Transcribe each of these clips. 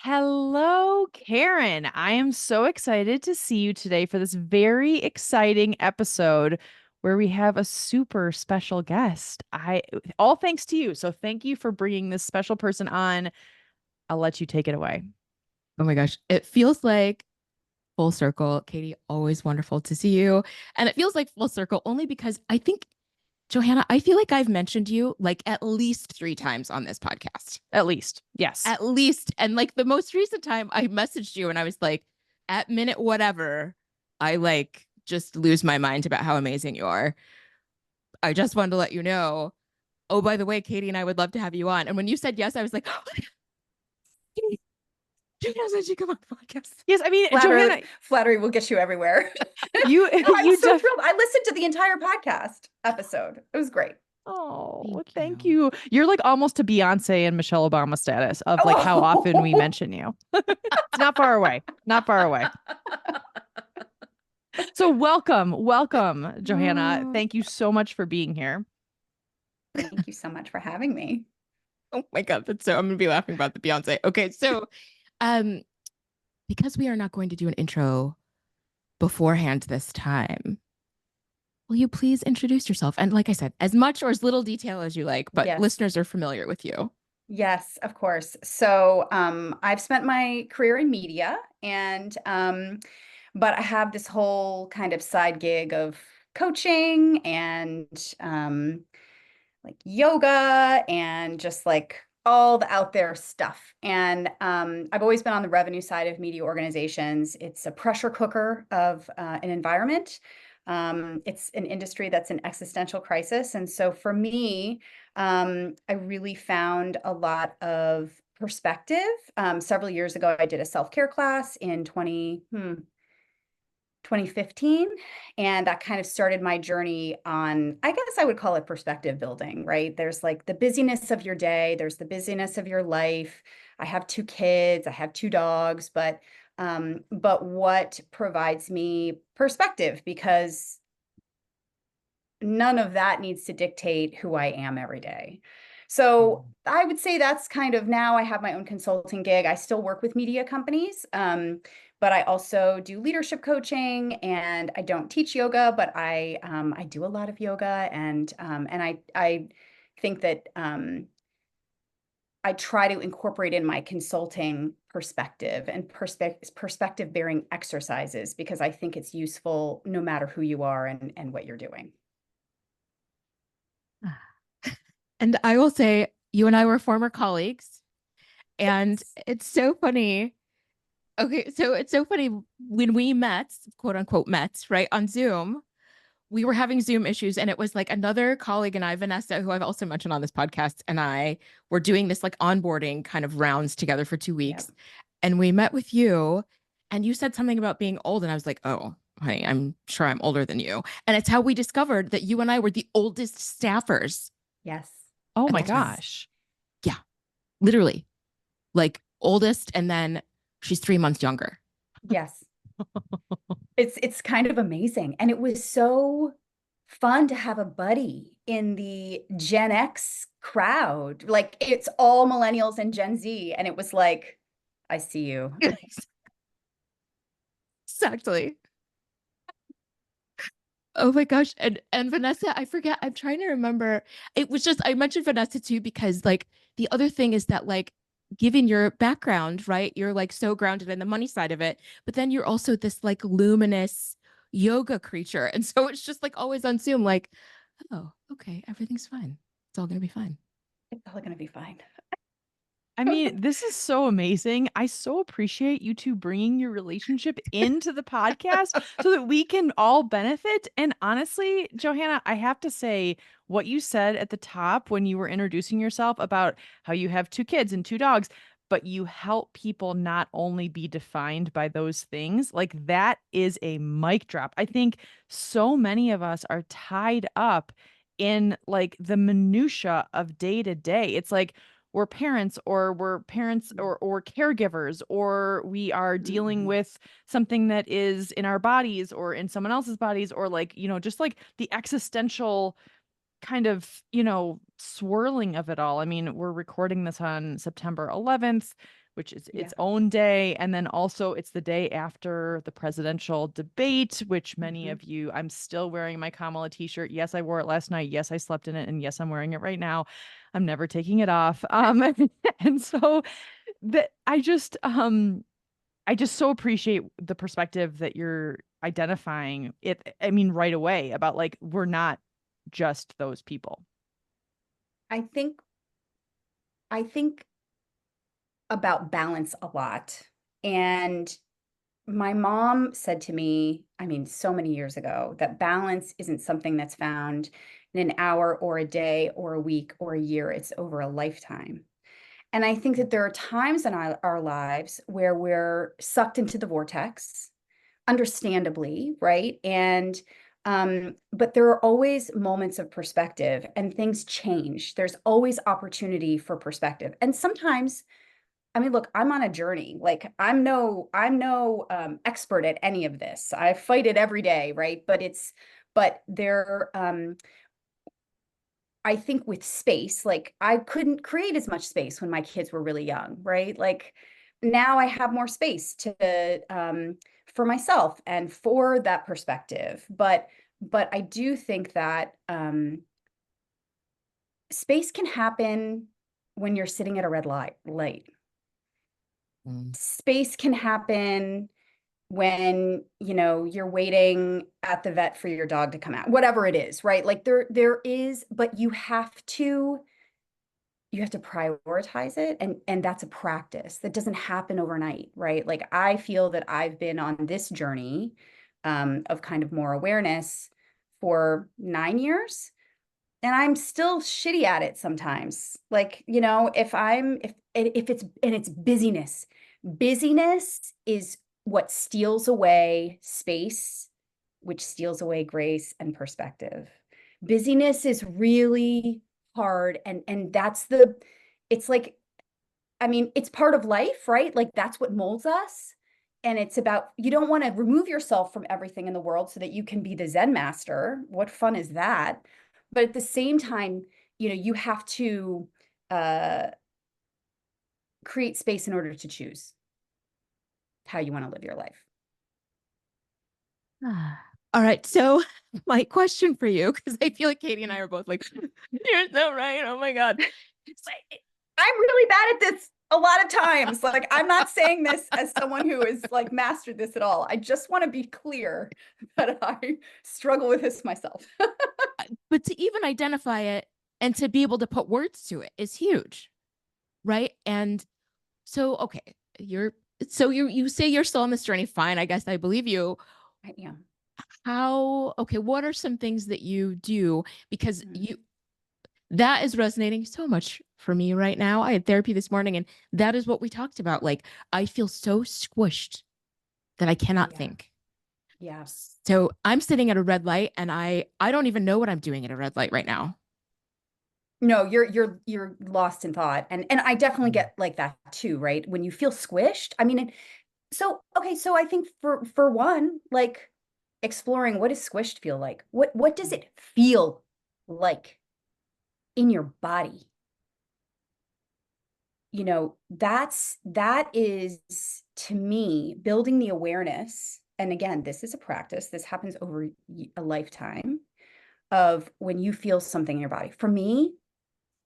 Hello, Karen. I am so excited to see you today for this very exciting episode where we have a super special guest. I all thanks to you. So thank you for bringing this special person on. I'll let you take it away. Oh my gosh. It feels like full circle. Katie, always wonderful to see you. And it feels like full circle only because I think, Johanna, I feel like I've mentioned you like at least 3 times on this podcast. At least. Yes. At least. And like the most recent time I messaged you and I was like, at minute whatever, I like just lose my mind about how amazing you are. I just wanted to let you know. Oh, by the way, Katie and I would love to have you on. And when you said yes, I was like, oh, Johanna said she come on the podcast. Yes, I mean, Flattery, Johanna, flattery will get you everywhere. you No, I'm you so def thrilled. I listened to the entire podcast epised. It was great. Oh, Thank thank you. you. You're like almost to Beyonce and Michelle Obama status of like how often we Oh. mention you. It's not far away. Not far away. So welcome, Johanna. Oh, Thank you so much for being here. thank you so much for having me. Oh my God, that's so I'm gonna be laughing about the Beyonce. Okay, so um because we are not going to do an intro beforehand this time, will you please introduce yourself? And like I said, as much or as little detail as you like, but Yes. listeners are familiar with you. Yes, of course. So I've spent my career in media and but I have this whole kind of side gig of coaching and like yoga and just like all the out there stuff. And I've always been on the revenue side of media organizations. It's a pressure cooker of an environment. It's an industry that's an existential crisis. And so for me, I really found a lot of perspective. Several years ago, I did a self-care class in 2015. And that kind of started my journey on, I guess I would call it perspective building, right? There's like the busyness of your day, there's the busyness of your life. I have 2 kids, I have 2 dogs, but what provides me perspective? Because none of that needs to dictate who I am every day. So I would say that's kind of now I have my own consulting gig. I still work with media companies, but I also do leadership coaching, and I don't teach yoga, but I do a lot of yoga, and I think that I try to incorporate in my consulting perspective and perspective bearing exercises because I think it's useful no matter who you are and what you're doing. And I will say, you and I were former colleagues, and it's so funny. Okay, so it's so funny when we met, quote unquote, met, right, on Zoom. We were having Zoom issues, and it was like another colleague and I, Vanessa, who I've also mentioned on this podcast, and I were doing this like onboarding kind of rounds together for 2 weeks. Yep. And we met with you, and you said something about being old, and I was like, oh, honey, I'm sure I'm older than you. And it's how we discovered that you and I were the oldest staffers Yes. Oh at my the time. gosh. Yeah, literally, like oldest, and then she's 3 months younger. Yes. It's kind of amazing. And it was so fun to have a buddy in the Gen X crowd. Like it's all millennials and Gen Z. And it was like, I see you. Exactly. Oh my gosh. And Vanessa, I forget. I'm trying to remember. It was just I mentioned Vanessa too because like the other thing is that like given your background, right? You're like so grounded in the money side of it, but then you're also this like luminous yoga creature. And so it's just like always on Zoom like, oh, okay, everything's fine. It's all going to be fine. It's all going to be fine. I mean, this is so amazing. I so appreciate you two bringing your relationship into the podcast so that we can all benefit. And honestly, Johanna, I have to say what you said at the top when you were introducing yourself about how you have 2 kids and 2 dogs, but you help people not only be defined by those things, like that is a mic drop. I think so many of us are tied up in like the minutia of day to day. It's like, we're parents or caregivers, or we are dealing Mhm. with something that is in our bodies or in someone else's bodies, or like, just like the existential kind of, swirling of it all. I mean, we're recording this on September 11th. which is Yeah. its own day. And then also it's the day after the presidential debate, which many of you, I'm still wearing my Kamala t-shirt. Yes, I wore it last night. Yes, I slept in it. And yes, I'm wearing it right now. I'm never taking it off. And so that I just so appreciate the perspective that you're identifying it. I mean, right away about like, we're not just those people. I think I think about balance a lot. And my mom said to me, I mean, so many years ago, that balance isn't something that's found in an hour or a day or a week or a year. It's over a lifetime. And I think that there are times in our lives where we're sucked into the vortex, understandably, right? And but there are always moments of perspective and things change. There's always opportunity for perspective. And sometimes, I mean, look, I'm on a journey. Like I'm no expert at any of this. I fight it every day, right? But there I think with space, like I couldn't create as much space when my kids were really young, right? Like now I have more space to for myself and for that perspective. But I do think that space can happen when you're sitting at a red light. Mm. Space can happen when, you know, you're waiting at the vet for your dog to come out, whatever it is, right? Like there is, but you have to prioritize it, and that's a practice that doesn't happen overnight, right? Like I feel that I've been on this journey of kind of more awareness for 9 years, and I'm still shitty at it sometimes. Like, you know, if it's, and it's busyness. Busyness is what steals away space, which steals away grace and perspective. Busyness is really hard, and that's the, it's like, I mean, it's part of life, right? Like that's what molds us. And it's about, you don't want to remove yourself from everything in the world so that you can be the Zen master. What fun is that? But at the same time, you know, you have to uh, create space in order to choose how you want to live your life. All right. So my question for you, because I feel like Katie and I are both like, you're so right. Oh my God. I'm really bad at this a lot of times. Like, I'm not saying this as someone who has like mastered this at all. I just want to be clear that I struggle with this myself. But to even identify it and to be able to put words to it is huge. Right. And so, okay, you say you're still on this journey. Fine. I guess I believe you. I am. Okay, what are some things that you do? Because Mm. that is resonating so much for me right now. I had therapy this morning, and that is what we talked about. Like, I feel so squished that I cannot Yeah. think. Yeah. So I'm sitting at a red light, and I don't even know what I'm doing at a red light right now. No, you're lost in thought. And I definitely get like that too, right? When you feel squished. I mean, so okay, so I think for one, like exploring, what does squished feel like? What does it feel like in your body? You know, that is, to me, building the awareness. And again, this is a practice. This happens over a lifetime of when you feel something in your body. For me,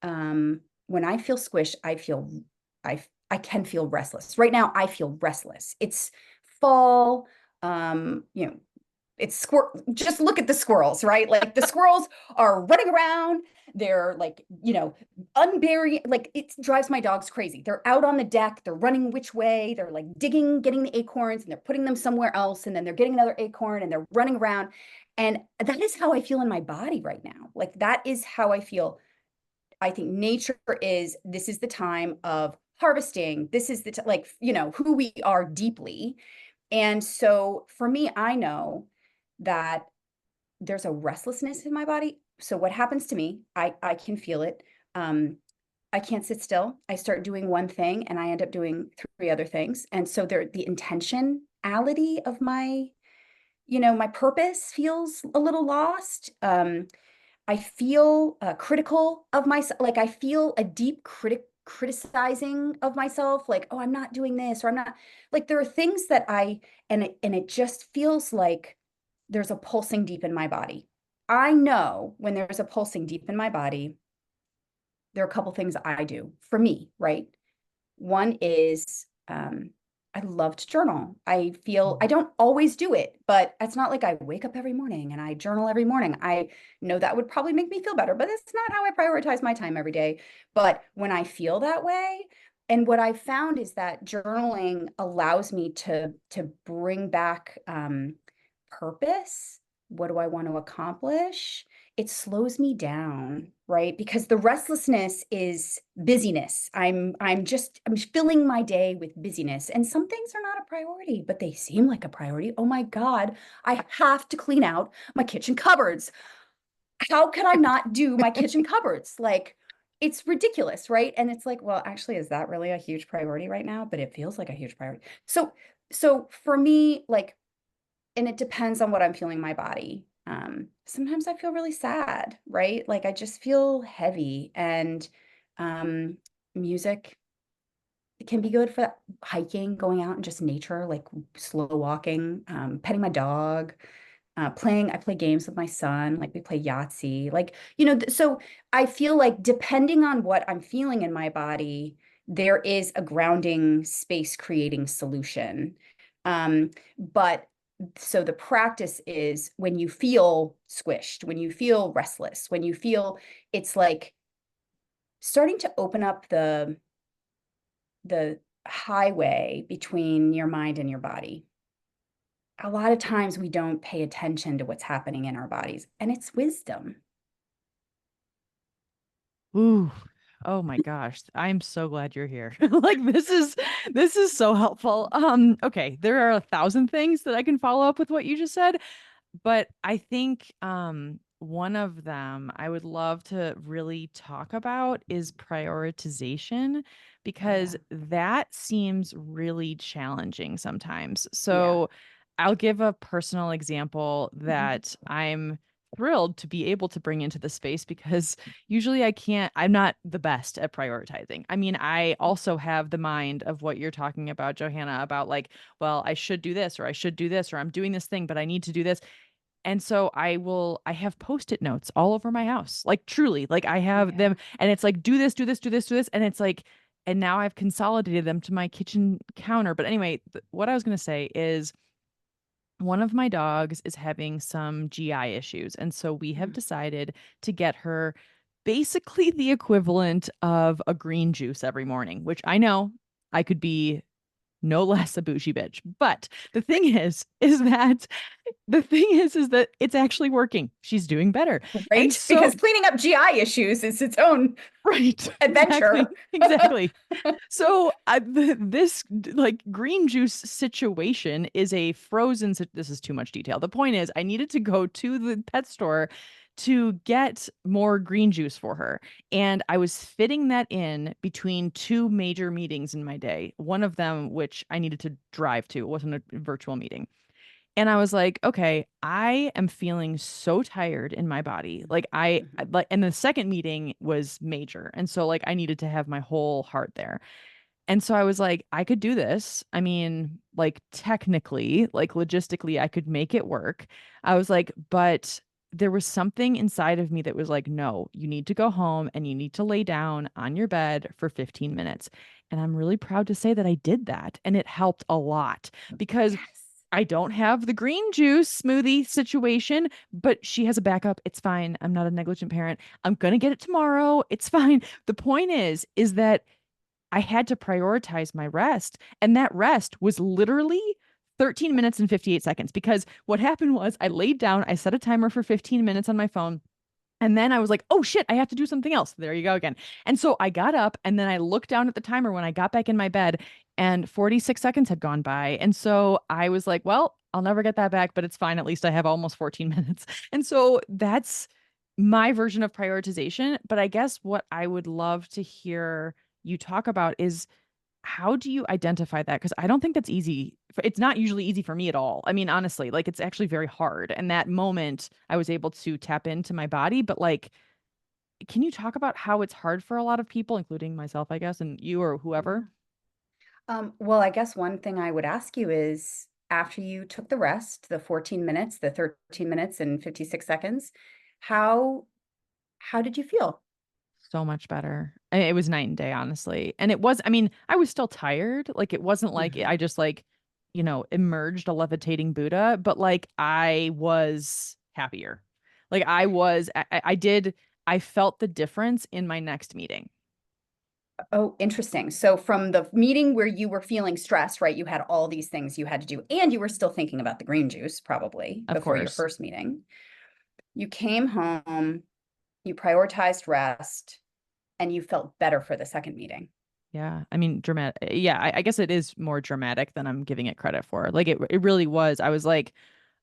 when I feel squished, I can feel restless. Right now, I feel restless. It's fall. You know, it's just look at the squirrels, right? Like the squirrels are running around. They're like, you know, unburying, like it drives my dogs crazy. They're out on the deck, they're running which way, they're like digging, getting the acorns, and they're putting them somewhere else, and then they're getting another acorn and they're running around. And that is how I feel in my body right now. Like that is how I feel. I think nature is, this is the time of harvesting. This is the like, you know, who we are deeply. And so for me, I know that there's a restlessness in my body. So what happens to me, I can feel it. I can't sit still. I start doing one thing and I end up doing three other things. And so the intentionality of my, you know, my purpose feels a little lost. I feel critical of myself. Like I feel a deep criticizing of myself, like, oh, I'm not doing this, or I'm not, like, there are things that and it just feels like there's a pulsing deep in my body. I know when there's a pulsing deep in my body, there are a couple things I do for me, right? One is I love to journal. I don't always do it, but it's not like I wake up every morning and I journal every morning. I know that would probably make me feel better, but it's not how I prioritize my time every day. But when I feel that way, and what I found is that journaling allows me to bring back purpose. What do I want to accomplish? It slows me down, right? Because the restlessness is busyness. I'm filling my day with busyness, and some things are not a priority, but they seem like a priority. Oh my God, I have to clean out my kitchen cupboards. How can I not do my kitchen cupboards? Like, it's ridiculous, right? And it's like, well, actually, is that really a huge priority right now? But it feels like a huge priority. So for me, like, and it depends on what I'm feeling in my body. Sometimes I feel really sad, right? Like I just feel heavy, and um, music can be good for hiking, going out in just nature, like slow walking, petting my dog, I play games with my son, like we play Yahtzee, like, so I feel like depending on what I'm feeling in my body, there is a grounding space creating solution. But so the practice is when you feel squished, when you feel restless, when you feel it's like starting to open up the highway between your mind and your body. A lot of times we don't pay attention to what's happening in our bodies, and it's wisdom. Ooh. Oh my gosh. I'm so glad you're here. Like this is so helpful. Okay, there are 1,000 things that I can follow up with what you just said, but I think one of them I would love to really talk about is prioritization, Oh yeah. because that seems really challenging sometimes. Yeah. So I'll give a personal example Mhm. that I'm thrilled to be able to bring into the space, because usually I'm not the best at prioritizing. I mean, I also have the mind of what you're talking about, Johanna, about like, well, I should do this, or I should do this, or I'm doing this thing, but I need to do this. And so I have post-it notes all over my house. Like truly, like I have Yeah. them, and it's like, do this, do this, do this, do this. And it's like, and now I've consolidated them to my kitchen counter. But anyway, what I was going to say is one of my dogs is having some GI issues. And so we have Mm. decided to get her basically the equivalent of a green juice every morning, which I know I could be no less a bougie bitch. But the thing is that it's actually working. She's doing better. And Right? so, Because cleaning up GI issues is its own right, exactly, adventure. exactly. So this like green juice situation is a frozen. This is too much detail. The point is, I needed to go to the pet store to get more green juice for her, and I was fitting that in between two major meetings in my day. One of them, which I needed to drive to, it wasn't a virtual meeting. And I was like, okay, I am feeling so tired in my body. Like Mhm. like, and the second meeting was major. And so like I needed to have my whole heart there. And so I was like, I could do this. I mean, like technically, like logistically, I could make it work. I was like, but there was something inside of me that was like, no, you need to go home and you need to lay down on your bed for 15 minutes. And I'm really proud to say that I did that. And it helped a lot, because Yes. I don't have the green juice smoothie situation, but she has a backup. It's fine. I'm not a negligent parent. I'm going to get it tomorrow. It's fine. The point is that I had to prioritize my rest. And that rest was literally 13 minutes and 58 seconds, because what happened was I laid down, I set a timer for 15 minutes on my phone. And then I was like, oh shit, I have to do something else. There you go again. And so I got up and then I looked down at the timer when I got back in my bed, and 46 seconds had gone by. And so I was like, well, I'll never get that back, but it's fine. At least I have almost 14 minutes. And so that's my version of prioritization. But I guess what I would love to hear you talk about is, how do you identify that? Because I don't think that's easy. It's not usually easy for me at all. I mean, honestly, like it's actually very hard. And that moment I was able to tap into my body, but like can you talk about how it's hard for a lot of people, including myself, I guess, and you or whoever? Well, I guess one thing I would ask you is after you took the rest, the 14 minutes, the 13 minutes and 56 seconds, how how did you feel? So much better. It was night and day, honestly. And it was, I mean, I was still tired. Like it wasn't like I Mhm. just like, emerged a levitating Buddha, but like I was happier. Like I felt the difference in my next meeting. Oh, interesting. So from the meeting where you were feeling stressed, right? You had all these things you had to do, and you were still thinking about the green juice probably Of before your course. first meeting. You came home, you prioritized rest, and you felt better for the second meeting. Yeah. I mean, dramatic. Yeah. I guess it is more dramatic than I'm giving it credit for. Like it really was. I was like,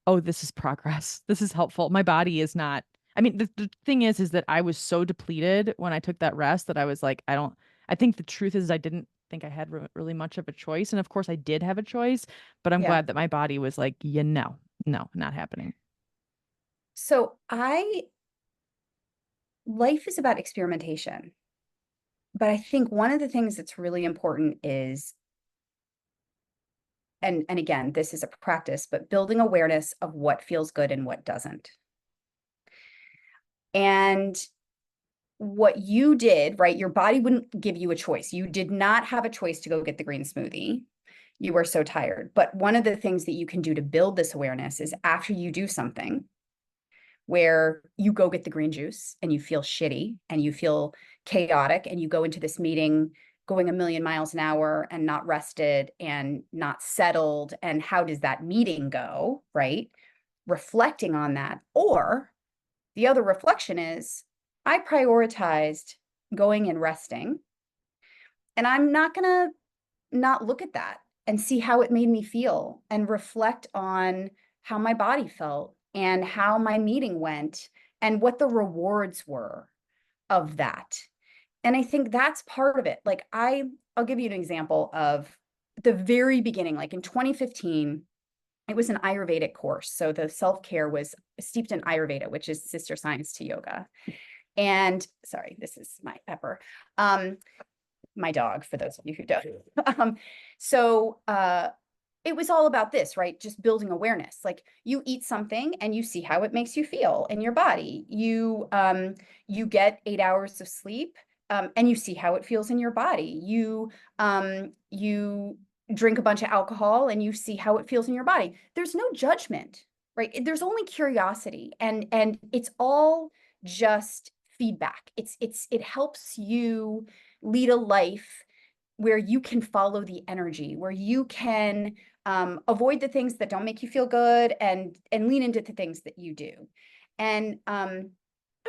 oh, this is progress. This is helpful. My body is not. I mean, the thing is that I was so depleted when I took that rest that I was like, I don't. I think the truth is I didn't think I had really much of a choice, and of course I did have a choice, but I'm Yeah. glad that my body was like, no, not happening. So I life is about experimentation. But I think one of the things that's really important is, and again, this is a practice, but building awareness of what feels good and what doesn't. And what you did, right? Your body wouldn't give you a choice. You did not have a choice to go get the green smoothie. You were so tired. But one of the things that you can do to build this awareness is after you do something where you go get the green juice and you feel shitty and you feel chaotic and you go into this meeting going a million miles an hour and not rested and not settled. And how does that meeting go? Right. Reflecting on that. Or the other reflection is I prioritized going and resting, and I'm not going to not look at that and see how it made me feel and reflect on how my body felt and how my meeting went and what the rewards were of that. And I think that's part of it. Like I'll give you an example of the very beginning, like in 2015, it was an Ayurvedic course. So the self-care was steeped in Ayurveda, which is sister science to yoga. And sorry, this is my pepper. My dog, for those of you who don't. Um, so it was all about this, right? Just building awareness. Like you eat something and you see how it makes you feel in your body. You get 8 hours of sleep, and you see how it feels in your body. You drink a bunch of alcohol and you see how it feels in your body. There's no judgment, right? There's only curiosity, and it's all just feedback. It helps you lead a life where you can follow the energy, where you can avoid the things that don't make you feel good and lean into the things that you do. And I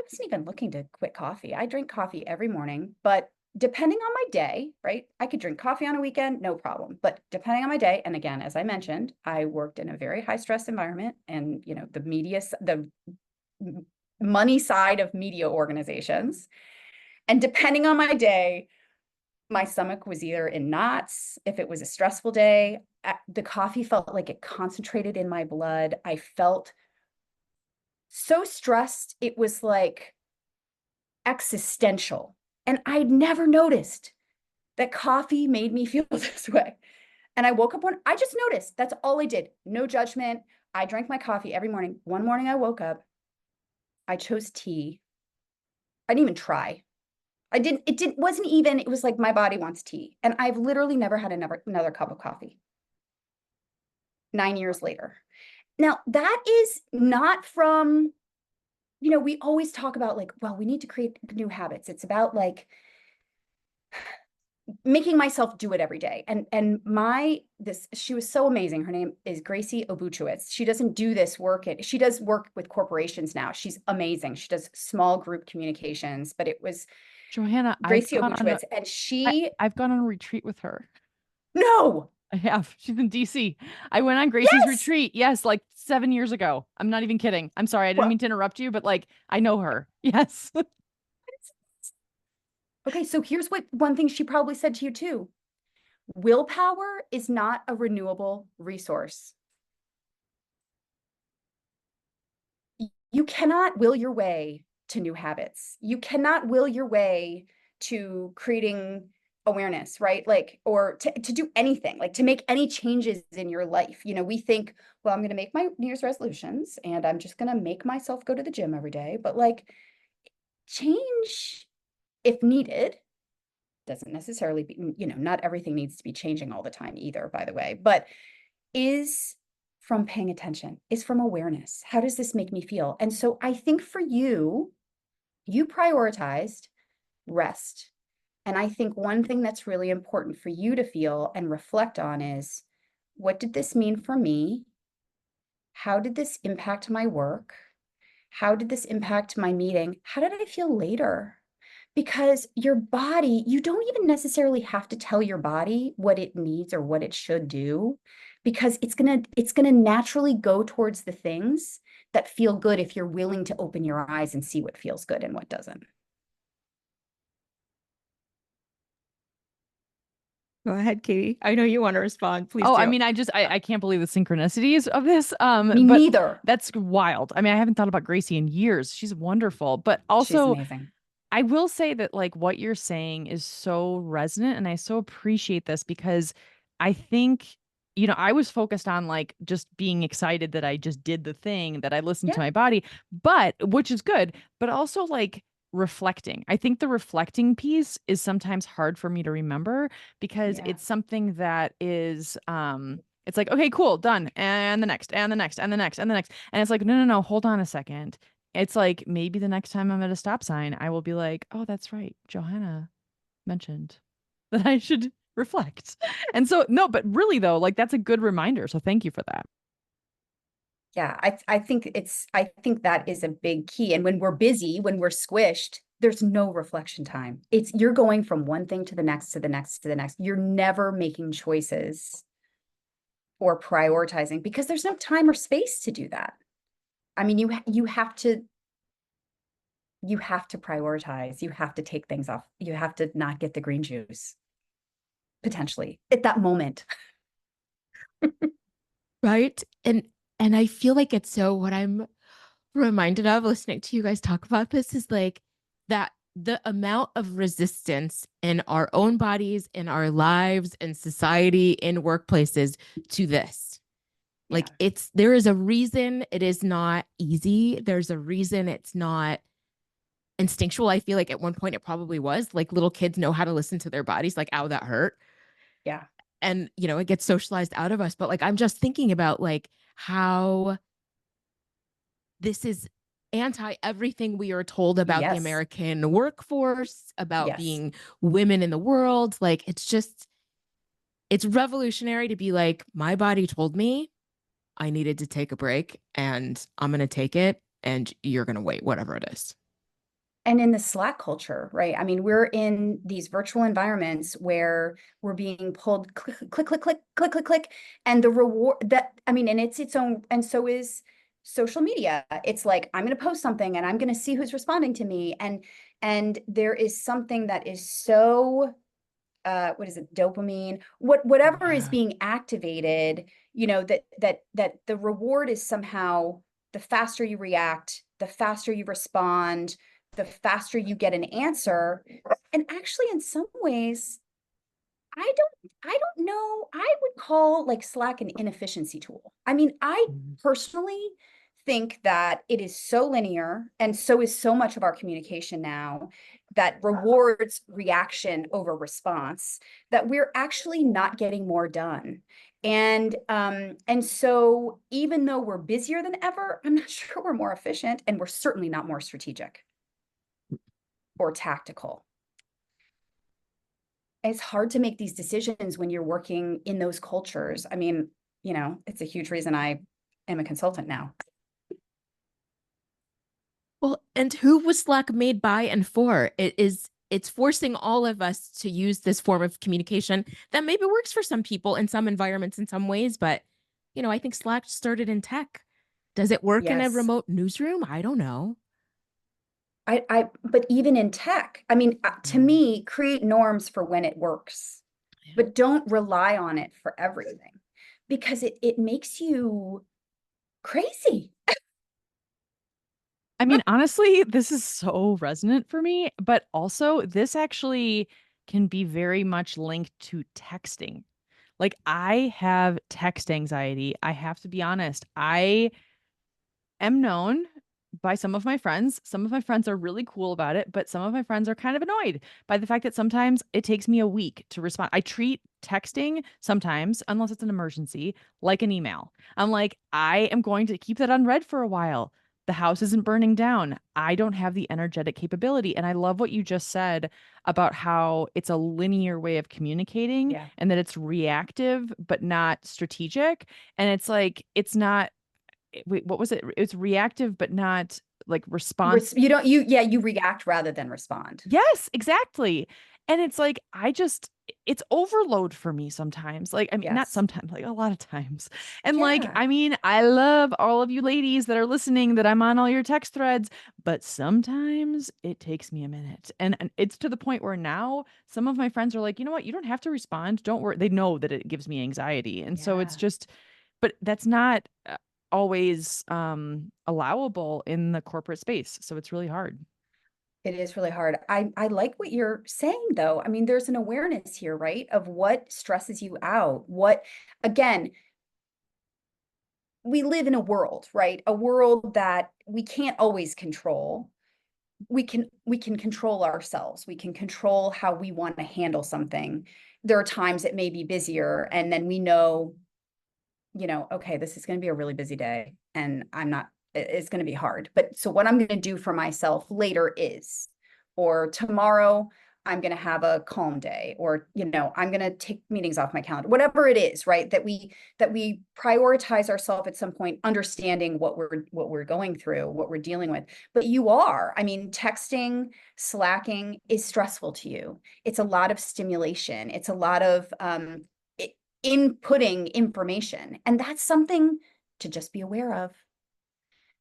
wasn't even looking to quit coffee. I drink coffee every morning, but depending on my day, right? I could drink coffee on a weekend, no problem. But depending on my day, and again, as I mentioned, I worked in a very high stress environment, and the media, the money side of media organizations. And depending on my day, my stomach was either in knots. If it was a stressful day, the coffee felt like it concentrated in my blood. I felt so stressed. It was like existential. And I'd never noticed that coffee made me feel this way. And I woke up I just noticed. That's all I did. No judgment. I drank my coffee every morning. One morning I woke up, I chose tea. I didn't even try. Wasn't even, it was like my body wants tea. And I've literally never had another cup of coffee 9 years later. Now, that is not from, we always talk about like, well, we need to create new habits. It's about like making myself do it every day. And she was so amazing. Her name is Gracie Obuchowicz. She doesn't do this work. She does work with corporations now. She's amazing. She does small group communications, but it was Johanna, Gracie Obuchowicz. And I've gone on a retreat with her. no, I have. She's in DC. I went on Gracie's yes. retreat. Yes, like 7 years ago. I'm not even kidding. I'm sorry. I didn't Well, mean to interrupt you, but like I know her. Yes. okay. So here's what one thing she probably said to you too. Willpower is not a renewable resource. You cannot will your way to new habits. You cannot will your way to creating awareness, right? Like, or to do anything, like to make any changes in your life. You know, we think, well, I'm going to make my New Year's resolutions and I'm just going to make myself go to the gym every day. But like, change, if needed, doesn't necessarily be, you know, not everything needs to be changing all the time either, by the way, but is from paying attention, is from awareness. How does this make me feel? And so I think for you, you prioritized rest. And I think one thing that's really important for you to feel and reflect on is, what did this mean for me? How did this impact my work? How did this impact my meeting? How did I feel later? Because your body, you don't even necessarily have to tell your body what it needs or what it should do, because it's gonna naturally go towards the things that feel good if you're willing to open your eyes and see what feels good and what doesn't. Go ahead, Katie. I know you want to respond. Please Oh, do. I mean, I can't believe the synchronicities of this. Me But neither. that's wild. I mean, I haven't thought about Gracie in years. She's wonderful. But She's also, amazing. I will say that like what you're saying is so resonant, and I so appreciate this because I think, you know, I was focused on like just being excited that I just did the thing, that I listened Yeah, to my body, but which is good, but also like reflecting. I think the reflecting piece is sometimes hard for me to remember because yeah, it's something that is it's like, okay, cool, done. And the next, and the next, and the next, and the next. And it's like, no, no, no, hold on a second. It's like maybe the next time I'm at a stop sign, I will be like, oh, that's right. Johanna mentioned that I should reflect. And so, no, but really though, like that's a good reminder. So thank you for that. yeah. I think that is a big key. And when we're busy, when we're squished, there's no reflection time. It's you're going from one thing to the next, to the next, to the next. You're never making choices or prioritizing because there's no time or space to do that. I mean, you have to prioritize. You have to take things off. You have to not get the green juice potentially at that moment. Right. And I feel like it's so what I'm reminded of listening to you guys talk about this is like that the amount of resistance in our own bodies, in our lives, in society, in workplaces to this. Yeah. Like there is a reason it is not easy. There's a reason it's not instinctual. I feel like at one point it probably was. Like little kids know how to listen to their bodies, like, ow, that hurt. Yeah. And, you know, it gets socialized out of us. But like, I'm just thinking about like how this is anti everything we are told about the Yes. American workforce, about Yes. being women in the world. Like, it's revolutionary to be like, my body told me I needed to take a break and I'm going to take it and you're going to wait, whatever it is. And in the Slack culture, right? I mean, we're in these virtual environments where we're being pulled click, click, click, click, click, click, click. And the reward that, I mean, and it's its own, and so is social media. It's like, I'm going to post something and I'm going to see who's responding to me. And there is something that is so, what is it, dopamine, whatever is Yeah. being activated, you know, that the reward is somehow the faster you react, the faster you respond, the faster you get an answer. And actually, in some ways, I don't know. I would call like Slack an inefficiency tool. I mean, I Mhm. personally think that it is so linear, and so is so much of our communication now, that rewards reaction over response, that we're actually not getting more done. And so even though we're busier than ever, I'm not sure we're more efficient, and we're certainly not more strategic or tactical. It's hard to make these decisions when you're working in those cultures. I mean, you know, it's a huge reason I am a consultant now. Well, and who was Slack made by and for? It's forcing all of us to use this form of communication that maybe works for some people in some environments in some ways, but you know, I think Slack started in tech. Does it work in a Yes. remote newsroom? I don't know. But even in tech, I mean, to Mm. me, create norms for when it works, Yeah. but don't rely on it for everything, because it makes you crazy. I mean, honestly, this is so resonant for me, but also this actually can be very much linked to texting. Like I have text anxiety. I have to be honest. I am known by some of my friends. Some of my friends are really cool about it, but some of my friends are kind of annoyed by the fact that sometimes it takes me a week to respond. I treat texting sometimes, unless it's an emergency, like an email. I'm like, I am going to keep that unread for a while. The house isn't burning down. I don't have the energetic capability. And I love what you just said about how it's a linear way of communicating Yeah. and that it's reactive, but not strategic. And it's like, it's not wait, what was it? It's reactive, but not like response. You react rather than respond. Yes, exactly. And it's like, it's overload for me sometimes. Like, I mean, not Yes. sometimes, like a lot of times. And like, Yeah. I mean, I love all of you ladies that are listening that I'm on all your text threads, but sometimes it takes me a minute. And it's to the point where now some of my friends are like, you know what? You don't have to respond. Don't worry. They know that it gives me anxiety. And so it's Yeah. just, but that's not always allowable in the corporate space. So it's really hard. It is really hard. I like what you're saying though. I mean, there's an awareness here, right? Of what stresses you out. Again, we live in a world, right? A world that we can't always control. We can control ourselves. We can control how we want to handle something. There are times it may be busier, and then we know, okay, this is going to be a really busy day, and it's going to be hard. But so what I'm going to do for myself later is, or tomorrow, I'm going to have a calm day, or, I'm going to take meetings off my calendar, whatever it is, right? That we prioritize ourselves at some point, understanding what we're going through, what we're dealing with. But I mean, texting, slacking is stressful to you. It's a lot of stimulation. It's a lot of, inputting information. And that's something to just be aware of,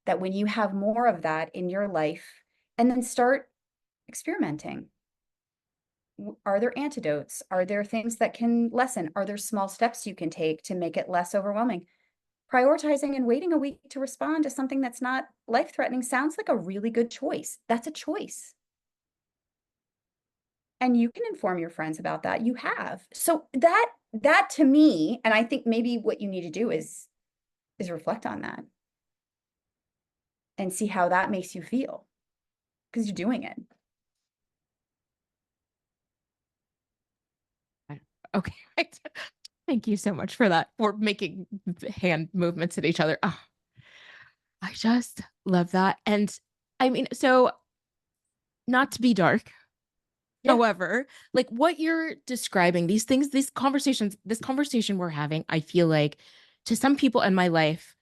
that when you have more of that in your life, and then start experimenting. Are there antidotes? Are there things that can lessen? Are there small steps you can take to make it less overwhelming? Prioritizing and waiting a week to respond to something that's not life-threatening sounds like a really good choice. That's a choice. And you can inform your friends about that. You have. So that to me, and I think maybe what you need to do is reflect on that and see how that makes you feel, because you're doing it. Okay. Thank you so much for that, for making hand movements at each other. Oh, I just love that. And I mean, so not to be dark, Yeah, however, like what you're describing, these things, these conversations, this conversation we're having, I feel like to some people in my life,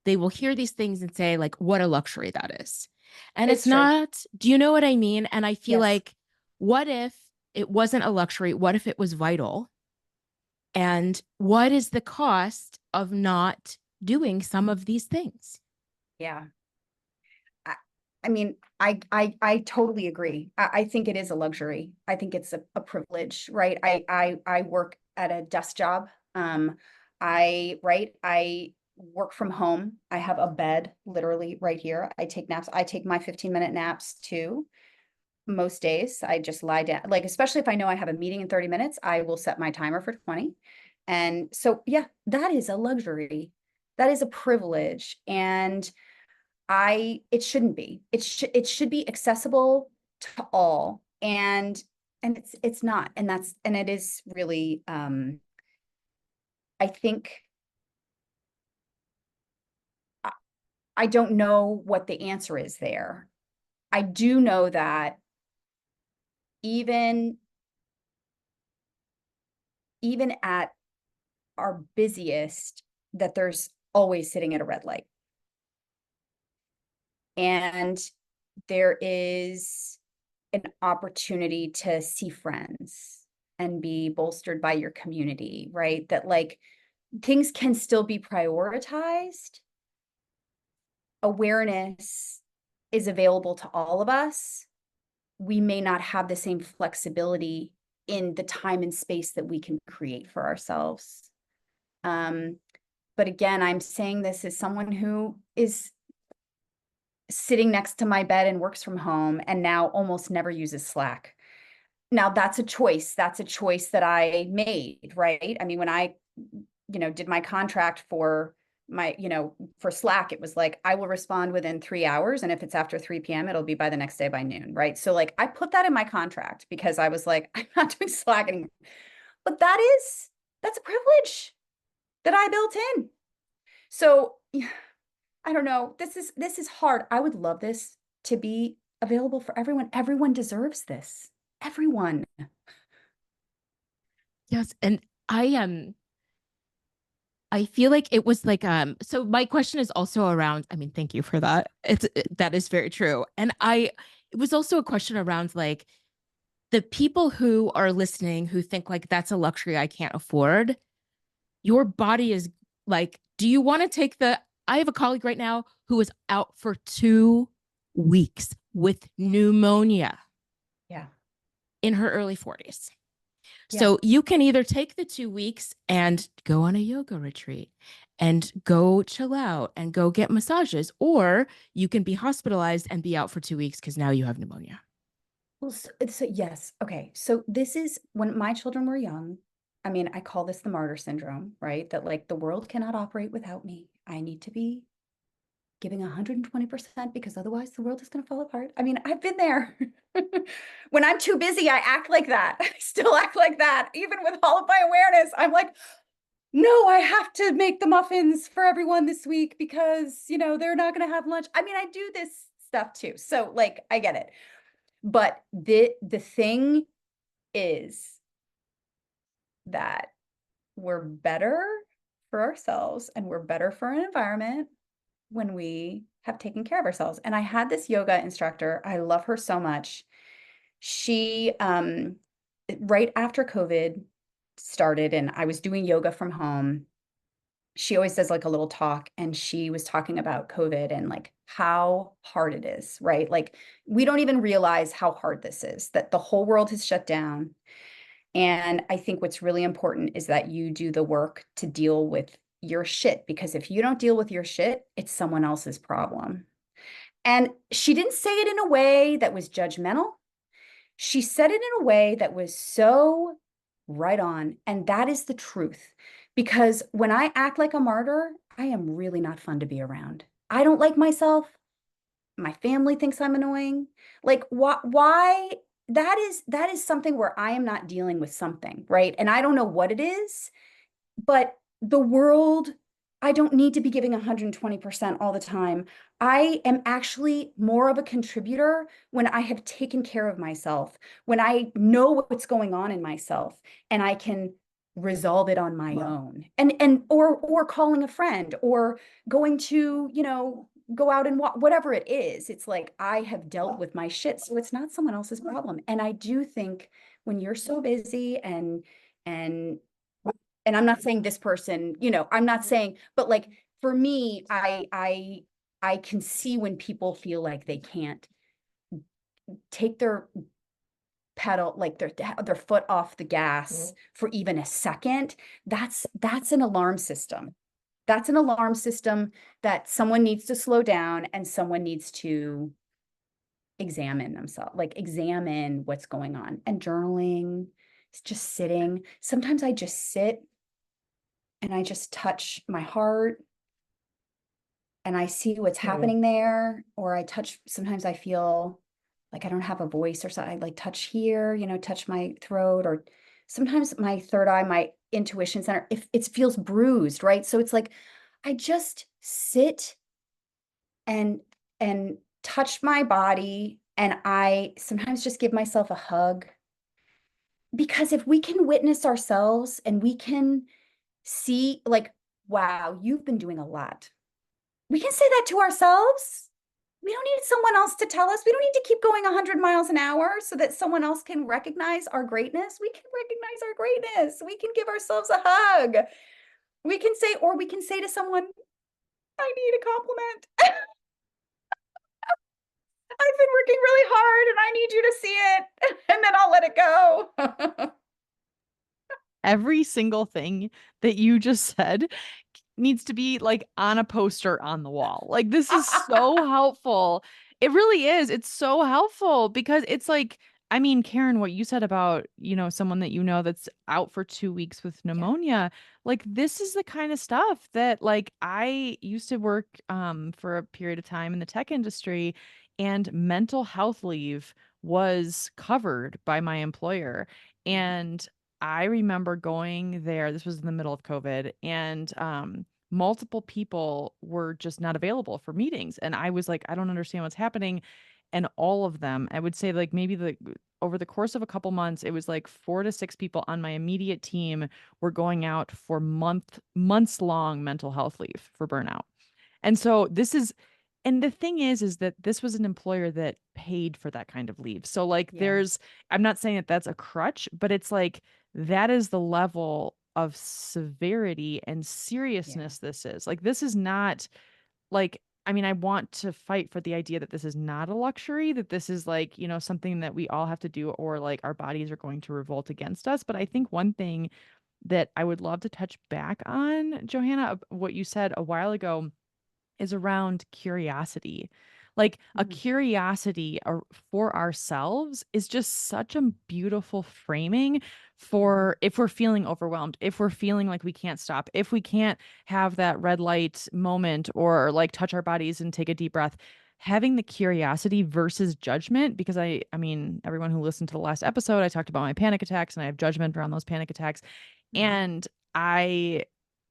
they will hear these things and say, like, what a luxury that is. And it's it's true. not, do you know what I mean? And I feel Yes. like, what if it wasn't a luxury? What if it was vital? And what is the cost of not doing some of these things? Yeah. I, I mean, I totally agree. I think it is a luxury. I think it's a privilege, right? I work at a desk job. I work from home. I have a bed literally right here. I take naps. I take my 15-minute naps too. Most days I just lie down, like, especially if I know I have a meeting in 30 minutes, I will set my timer for 20. And so, yeah, that is a luxury. That is a privilege. And it shouldn't be. It should be accessible to all. And it's not. And it is really, I think, I I don't know what the answer is there. I do know that even even at our busiest, that there's always sitting at a red light. And there is an opportunity to see friends and be bolstered by your community, right? That, like, things can still be prioritized. Awareness is available to all of us. We may not have the same flexibility in the time and space that we can create for ourselves. But again, I'm saying this as someone who is sitting next to my bed and works from home and now almost never uses Slack. Now that's a choice. That's a choice that I made, right? I mean, when I, did my contract for for Slack, it was like, I will respond within 3 hours. And if it's after 3 p.m., it'll be by the next day by noon, right? So like I put that in my contract because I was like, I'm not doing Slack anymore. But that's a privilege that I built in. So I don't know. This is hard. I would love this to be available for everyone. Everyone deserves this. Everyone. Yes. And I feel like it was like so my question is also around, I mean, thank you for that. That is very true. And it was also a question around like the people who are listening who think like that's a luxury I can't afford. Your body is like, do you want to take I have a colleague right now who is out for 2 weeks with pneumonia Yeah. in her early 40s. Yeah. So you can either take the 2 weeks and go on a yoga retreat and go chill out and go get massages, or you can be hospitalized and be out for 2 weeks because now you have pneumonia. Well, so yes. Okay. So this is when my children were young. I mean, I call this the martyr syndrome, right? That like the world cannot operate without me. I need to be giving 120% because otherwise the world is going to fall apart. I mean, I've been there. When I'm too busy, I act like that. I still act like that. Even with all of my awareness, I'm like, no, I have to make the muffins for everyone this week because, they're not going to have lunch. I mean, I do this stuff too. So like, I get it. But the thing is that we're better for ourselves and we're better for an environment when we have taken care of ourselves. And I had this yoga instructor. I love her so much. She, right after COVID started and I was doing yoga from home, she always does like a little talk and she was talking about COVID and like how hard it is, right? Like we don't even realize how hard this is, that the whole world has shut down. And I think what's really important is that you do the work to deal with your shit, because if you don't deal with your shit, it's someone else's problem. And she didn't say it in a way that was judgmental. She said it in a way that was so right on. And that is the truth. Because when I act like a martyr, I am really not fun to be around. I don't like myself. My family thinks I'm annoying. Like why that is something where I am not dealing with something, right? And I don't know what it is, but the world, I don't need to be giving 120% all the time. I am actually more of a contributor when I have taken care of myself, when I know what's going on in myself and I can resolve it on my own. And or calling a friend or going to, go out and walk, whatever it is. It's like I have dealt with my shit, so it's not someone else's problem. And I do think when you're so busy and I'm not saying this person, I'm not saying, but like for me, I can see when people feel like they can't take their pedal, like their foot off the gas for even a second. That's an alarm system. That's an alarm system that someone needs to slow down and someone needs to examine themselves, like examine what's going on. And journaling, just sitting. Sometimes I just sit and I just touch my heart and I see what's happening there. Or sometimes I feel like I don't have a voice or something. I like touch here, touch my throat, or sometimes my third eye, my intuition center, if it feels bruised, right? So it's like, I just sit and touch my body. And I sometimes just give myself a hug, because if we can witness ourselves and we can see like, wow, you've been doing a lot. We can say that to ourselves. We don't need someone else to tell us. We don't need to keep going 100 miles an hour so that someone else can recognize our greatness. We can recognize our greatness. We can give ourselves a hug. We can say to someone, I need a compliment. I've been working really hard and I need you to see it. And then I'll let it go. Every single thing that you just said needs to be like on a poster on the wall. Like this is so helpful. It really is. It's so helpful because it's like, I mean, Karen, what you said about, someone that that's out for 2 weeks with Yeah. pneumonia, like this is the kind of stuff that like I used to work for a period of time in the tech industry, and mental health leave was covered by my employer. Yeah. And I remember going there, this was in the middle of COVID, and multiple people were just not available for meetings. And I was like, I don't understand what's happening. And all of them, I would say like maybe over the course of a couple months, it was like 4 to 6 people on my immediate team were going out for months long mental health leave for burnout. And so and the thing is that this was an employer that paid for that kind of leave. So like Yeah. I'm not saying that that's a crutch, but it's like that is the level of severity and Yeah. seriousness this is. Like this is not like, I mean, I want to fight for the idea that this is not a luxury, that this is like, something that we all have to do, or like our bodies are going to revolt against us. But I think one thing that I would love to touch back on, Johanna, what you said a while ago, is around curiosity. Like a Mhm. curiosity for ourselves is just such a beautiful framing Mhm. for if we're feeling overwhelmed, if we're feeling like we can't stop, if we can't have that red light moment or like touch our bodies and take a deep breath. Having the curiosity versus judgment, because I mean, everyone who listened to the last episode, I talked about my panic attacks and I have judgment around those panic attacks. Mhm. And I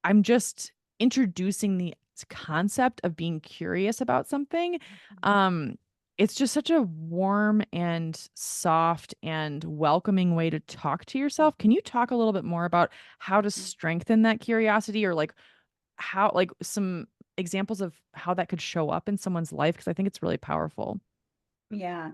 I'm just introducing the concept of being curious about something. Mhm. Um it's just such a warm and soft and welcoming way to talk to yourself. Can you talk a little bit more about how to Mhm. strengthen that curiosity, or like how, like some examples of how that could show up in someone's life? Because I think it's really powerful. Yeah,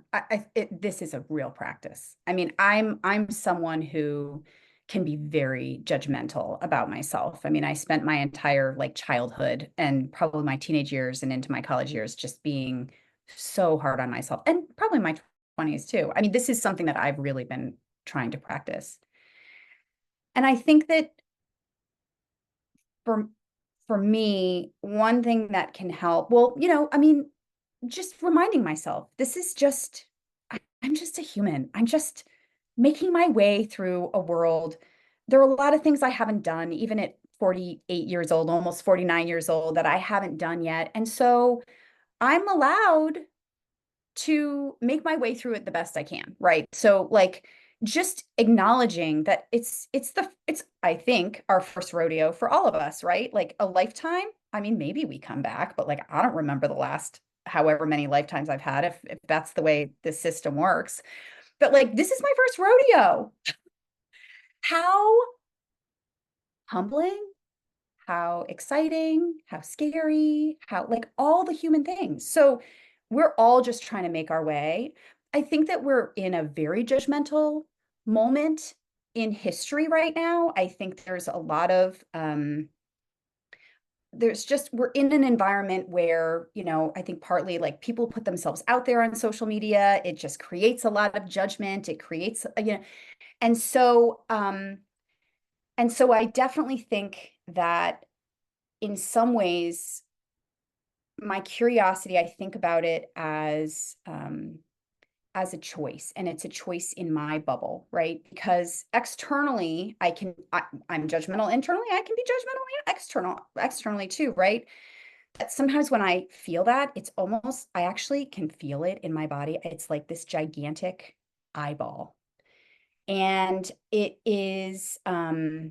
this is a real practice. I mean, I'm someone who can be very judgmental about myself. I mean, I spent my entire like childhood and probably my teenage years and into my college years just being so hard on myself, and probably my 20s too. I mean, this is something that I've really been trying to practice. And I think that for for me, one thing that can help, well, I mean, just reminding myself, this is just, I'm just a human. I'm just making my way through a world. There are a lot of things I haven't done, even at 48 years old, almost 49 years old, that I haven't done yet. And so I'm allowed to make my way through it the best I can, right? So like just acknowledging that it's I think our first rodeo for all of us, right? Like a lifetime. I mean, maybe we come back, but like I don't remember the last however many lifetimes I've had, if that's the way the system works. But like this is my first rodeo. How humbling, how exciting, how scary, how like all the human things. So we're all just trying to make our way. I think that we're in a very judgmental moment in history right now. I think there's a lot of there's just we're in an environment where, I think partly like people put themselves out there on social media. It just creates a lot of judgment. It creates, and so I definitely think that in some ways my curiosity, I think about it as a choice, and it's a choice in my bubble, right? Because externally, I'm judgmental internally, I can be judgmental externally too, right? But sometimes when I feel that, it's almost, I actually can feel it in my body. It's like this gigantic eyeball. And it is, I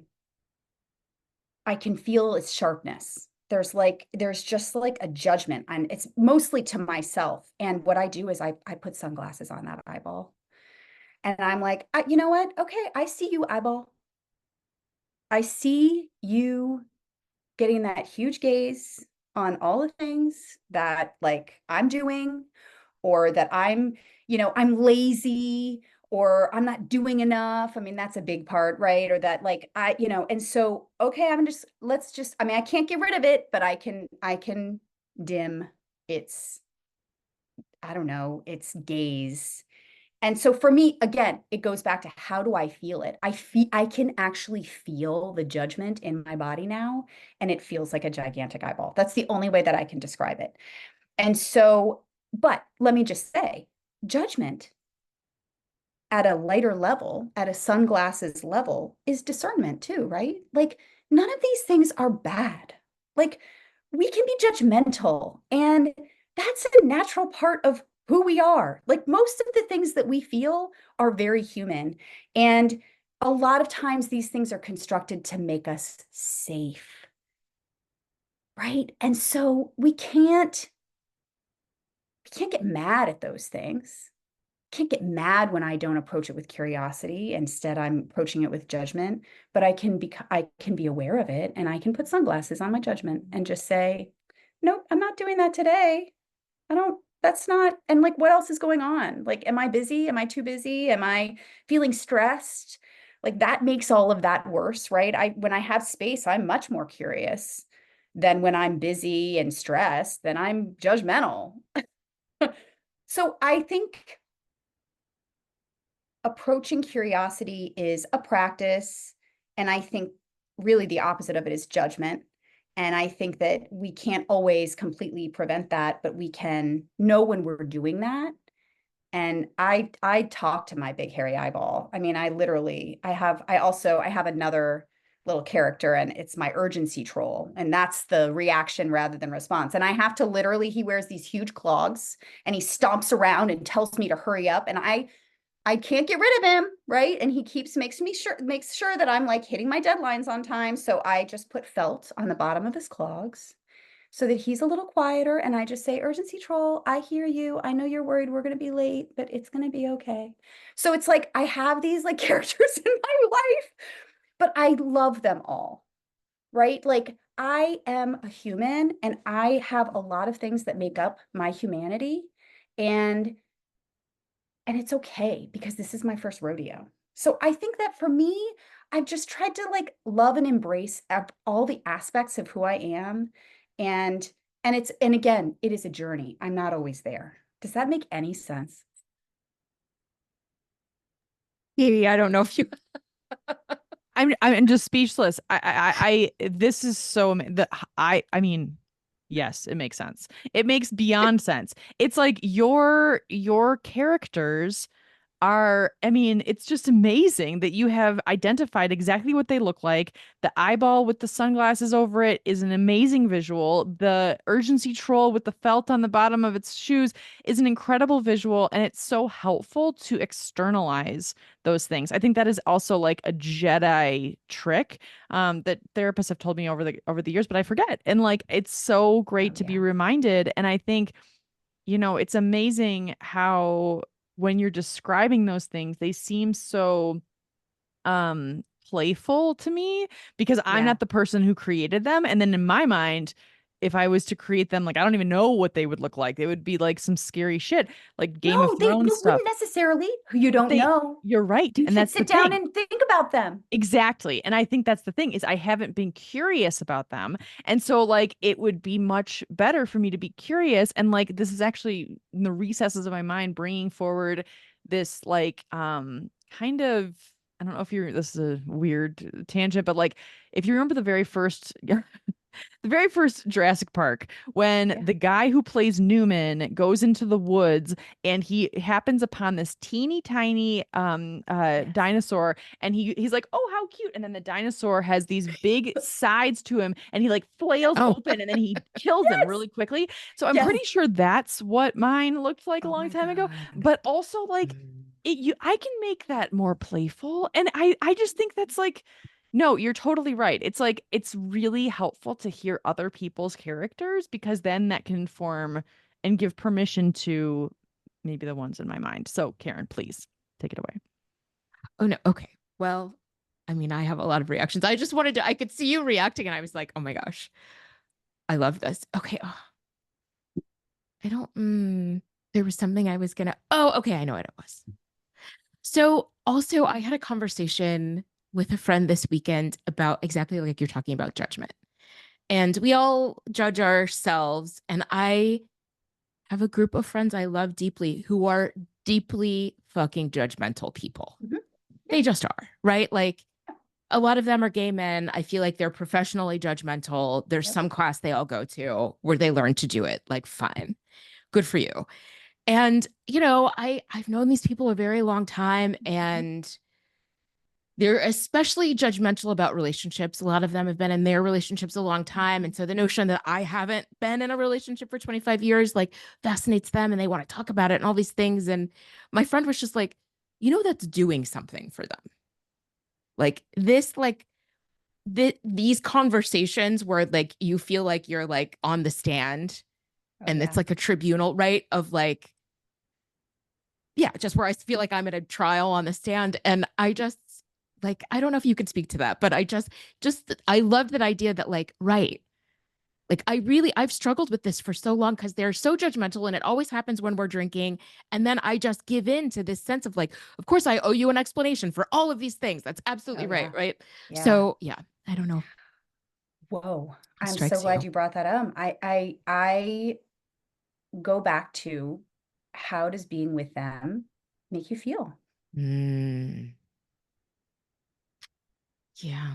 can feel its sharpness. There's just like a judgment, and it's mostly to myself. And what I do is I put sunglasses on that eyeball, and I'm like, you know what? Okay, I see you, eyeball. I see you getting that huge gaze on all the things that like I'm doing, or that I'm lazy, or I'm not doing enough. I mean, that's a big part, right? Or that like and so okay, I mean, I can't get rid of it, but I can dim its, I don't know, its gaze. And so for me, again, it goes back to how do I feel it? I can actually feel the judgment in my body now, and it feels like a gigantic eyeball. That's the only way that I can describe it. And so, but let me just say, judgment at a lighter level, at a sunglasses level, is discernment too, right? Like none of these things are bad. Like we can be judgmental, and that's a natural part of who we are. Like most of the things that we feel are very human. And a lot of times these things are constructed to make us safe, right? And so we can't get mad at those things. Can't get mad when I don't approach it with curiosity. Instead, I'm approaching it with judgment, but I can be aware of it, and I can put sunglasses on my judgment and just say, nope, I'm not doing that today. I don't, that's not, and like, what else is going on? Like, am I busy? Am I too busy? Am I feeling stressed? Like that makes all of that worse, right? When I have space, I'm much more curious than when I'm busy and stressed, then I'm judgmental. So I think approaching curiosity is a practice. And I think really the opposite of it is judgment. And I think that we can't always completely prevent that, but we can know when we're doing that. And I talk to my big hairy eyeball. I mean, I have another little character, and it's my urgency troll. And that's the reaction rather than response. And I have to literally, he wears these huge clogs and he stomps around and tells me to hurry up. And I can't get rid of him, right? And he makes sure that I'm like hitting my deadlines on time. So I just put felt on the bottom of his clogs so that he's a little quieter. And I just say, urgency troll, I hear you. I know you're worried we're going to be late, but it's going to be okay. So it's like I have these like characters in my life, but I love them all, right? Like I am a human and I have a lot of things that make up my humanity. And it's okay because this is my first rodeo. So I think that for me, I've just tried to like love and embrace all the aspects of who I am. And and again, it is a journey. I'm not always there. Does that make any sense? Maybe I don't know if you. I'm just speechless. This is so I mean, yes, it makes sense. It makes beyond sense. It's like your characters are, I mean, it's just amazing that you have identified exactly what they look like. The eyeball with the sunglasses over it is an amazing visual. The urgency troll with the felt on the bottom of its shoes is an incredible visual, and it's so helpful to externalize those things. I think that is also like a Jedi trick that therapists have told me over the years, but I forget. And like it's so Oh great to be yeah. reminded. And I think it's amazing how when you're describing those things, they seem so playful to me because I'm Yeah. not the person who created them. And then in my mind, if I was to create them, like I don't even know what they would look like. They would be like some scary shit, like Game of No, they Thrones wouldn't stuff. necessarily. You But don't know. you're right. You And should that's the sit down thing. and think about them. Exactly. And I think that's the thing is I haven't been curious about them. And so like it would be much better for me to be curious and like this is actually in the recesses of my mind bringing forward this like kind of I don't know if you're this is a weird tangent but like if you remember the very first the very first Jurassic Park, when Yeah. the guy who plays Newman goes into the woods and he happens upon this teeny tiny Yes. dinosaur and he's like, "Oh, how cute." And then the dinosaur has these big sides to him and he like flails Oh, open and then he kills him Yes. really quickly. So I'm Yes. pretty sure that's what mine looked like a Oh long my time ago, God. but also like I can make that more playful and I just think that's like no, you're totally right. It's like it's really helpful to hear other people's characters because then that can inform and give permission to maybe the ones in my mind. So, Karen, please take it away. oh no. Okay. Well, I mean, I have a lot of reactions. I just wanted to, I could see you reacting and I was like, oh my gosh, I love this. Okay. Oh, I don't, there was something I was gonna, oh, okay. I know what it was. So also I had a conversation with a friend this weekend about exactly like you're talking about judgment. And we all judge ourselves. And I have a group of friends I love deeply who are deeply fucking judgmental people. Mhm. They just are, right? Like a lot of them are gay men. I feel like they're professionally judgmental. There's Yep. some class they all go to where they learn to do it. Like, fine, good for you. And, I've known these people a very long time, and they're especially judgmental about relationships. A lot of them have been in their relationships a long time. And so the notion that I haven't been in a relationship for 25 years, like, fascinates them, and they want to talk about it and all these things. And my friend was just like, that's doing something for them. Like this, like, these conversations where like you feel like you're like on the stand, Oh, and it's yeah. like a tribunal, right? Of like, yeah, just where I feel like I'm at a trial on the stand. And I just, like, I don't know if you could speak to that, but I love that idea that, like, right. Like, I've struggled with this for so long because they're so judgmental, and it always happens when we're drinking. And then I just give in to this sense of like, of course I owe you an explanation for all of these things. That's Oh, absolutely right. yeah. Right. Yeah. So yeah, I don't know. Whoa. It I'm so strikes glad you. you brought that up. I go back to, how does being with them make you feel? Mm, yeah.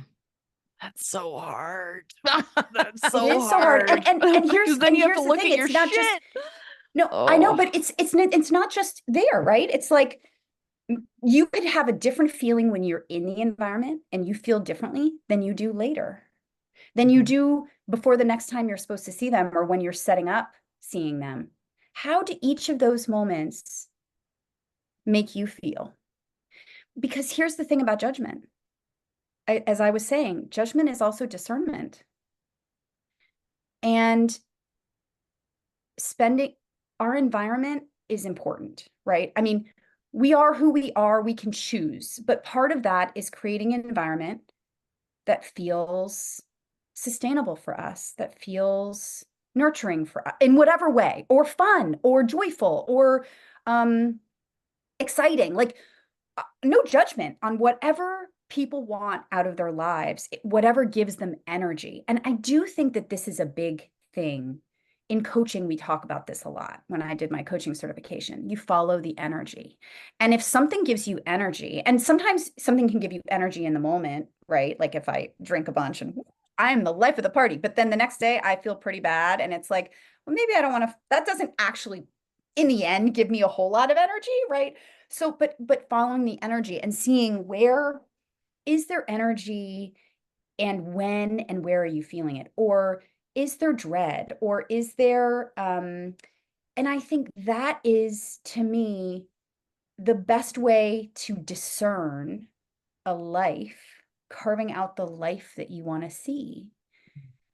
That's so hard. That's It so is so hard. hard. And Because then you have to here's the look thing. at your It's not just, shit. no, I know, Oh. but it's not just there, right? It's like you could have a different feeling when you're in the environment and you feel differently than you do later, than you Mhm. do before the next time you're supposed to see them, or when you're setting up seeing them. How do each of those moments make you feel? Because here's the thing about judgment. As I was saying, judgment is also discernment. And spending, our environment is important, right? I mean, we are who we are, we can choose, but part of that is creating an environment that feels sustainable for us, that feels nurturing for us in whatever way, or fun, or joyful, or um, exciting. Like, no judgment on whatever people want out of their lives, whatever gives them energy. And I do think that this is a big thing. In coaching, we talk about this a lot. When I did my coaching certification, you follow the energy. And if something gives you energy, and sometimes something can give you energy in the moment, right? Like if I drink a bunch and I'm the life of the party, but then the next day I feel pretty bad. And it's like, well, maybe I don't want to, that doesn't actually, in the end, give me a whole lot of energy, right? So, but following the energy and seeing, where is there energy, and when and where are you feeling it? Or is there dread? Or is there, and I think that is, to me, the best way to discern a life, carving out the life that you want to see,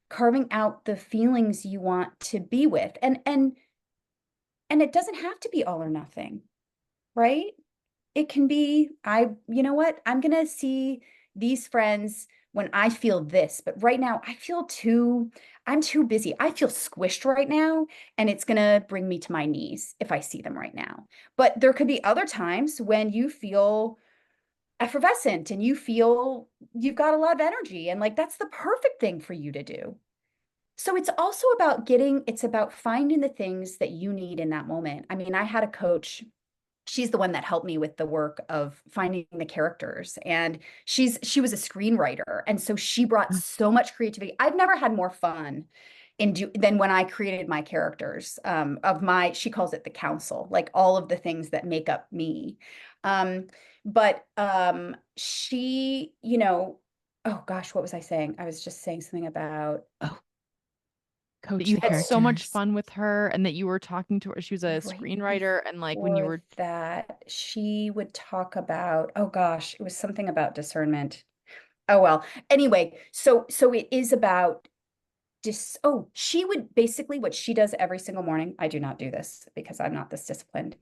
carving out the feelings you want to be with. And it doesn't have to be all or nothing, right? It can be, you know what? I'm going to see these friends when I feel this, but right now I'm too busy. I feel squished right now, and it's going to bring me to my knees if I see them right now. But there could be other times when you feel effervescent and you feel you've got a lot of energy, and like that's the perfect thing for you to do. So it's also about it's about finding the things that you need in that moment. I mean, I had a coach, she's the one that helped me with the work of finding the characters, and she was a screenwriter, and so she brought so much creativity. I've never had more fun than when I created my characters, of my, she calls it the council, like all of the things that make up me. But she, oh gosh, what was I saying? I was just saying something about, Oh, That coach you the had so much characters. fun with her, and that you were talking to her. She was a right screenwriter, and like when you before were that, she would talk about, oh gosh, it was something about discernment. Oh well. Anyway, so it is about she would basically, what she does every single morning. I do not do this because I'm not this disciplined.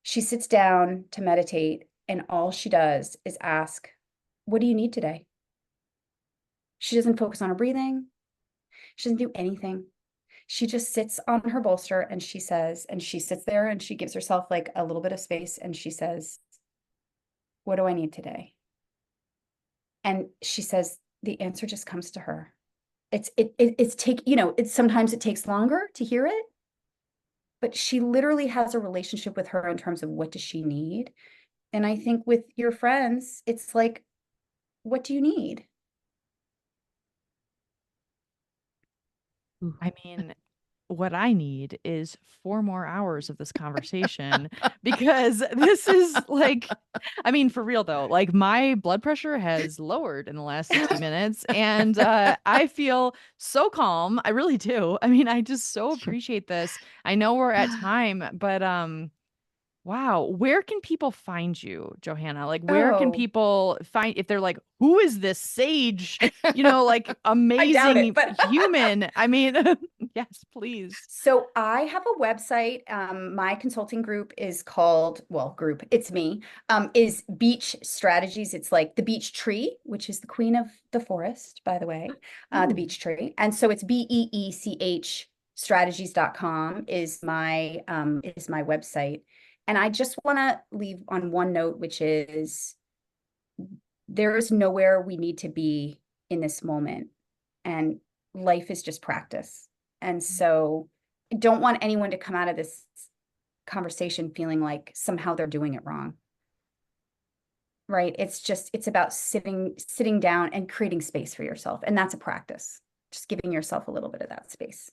She sits down to meditate, and all she does is ask, what do you need today? She doesn't focus on her breathing. She doesn't do anything. She just sits on her bolster, and she sits there, and she gives herself like a little bit of space, and she says, what do I need today? And she says the answer just comes to her. It's sometimes it takes longer to hear it, but she literally has a relationship with her in terms of what does she need. And I think with your friends, it's like, what do you need? Ooh. I mean, what I need is 4 more hours of this conversation because this is like, I mean, for real though, like my blood pressure has lowered in the last 60 minutes and I feel so calm. I really do. I mean, I just so Sure. appreciate this. I know we're at time, but wow. Where can people find you, Johanna? Like, where can Oh, people find if they're like, who is this sage, like I doubt it, amazing but human? I mean, yes, please. so I have a website. My consulting group is called, well, group, it's me, is Beech Strategies. It's like the beech tree, which is the queen of the forest, by the way, the Ooh. beech tree. And so it's BEECH strategies.com is my website. And I just want to leave on one note, which is there is nowhere we need to be in this moment. And life is just practice. And so I don't want anyone to come out of this conversation feeling like somehow they're doing it wrong. Right? It's about sitting down and creating space for yourself. And that's a practice. Just giving yourself a little bit of that space.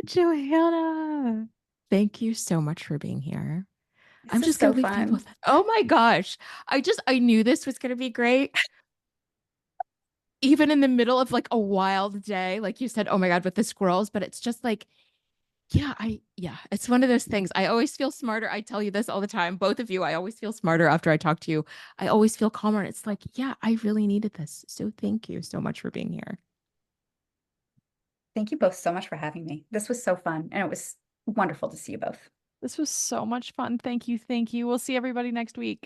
Johanna. Thank you so much for being here. This I'm is just gonna so leave people fun. with that. Oh my gosh. I knew this was gonna be great. Even in the middle of like a wild day, like you said, oh my God, with the squirrels, but it's just like, yeah, it's one of those things. I always feel smarter. I tell you this all the time, both of you, I always feel smarter after I talk to you. I always feel calmer. And it's like, yeah, I really needed this. So thank you so much for being here. Thank you both so much for having me. This was so fun. And it was wonderful to see you both. This was so much fun. Thank you. Thank you. We'll see everybody next week.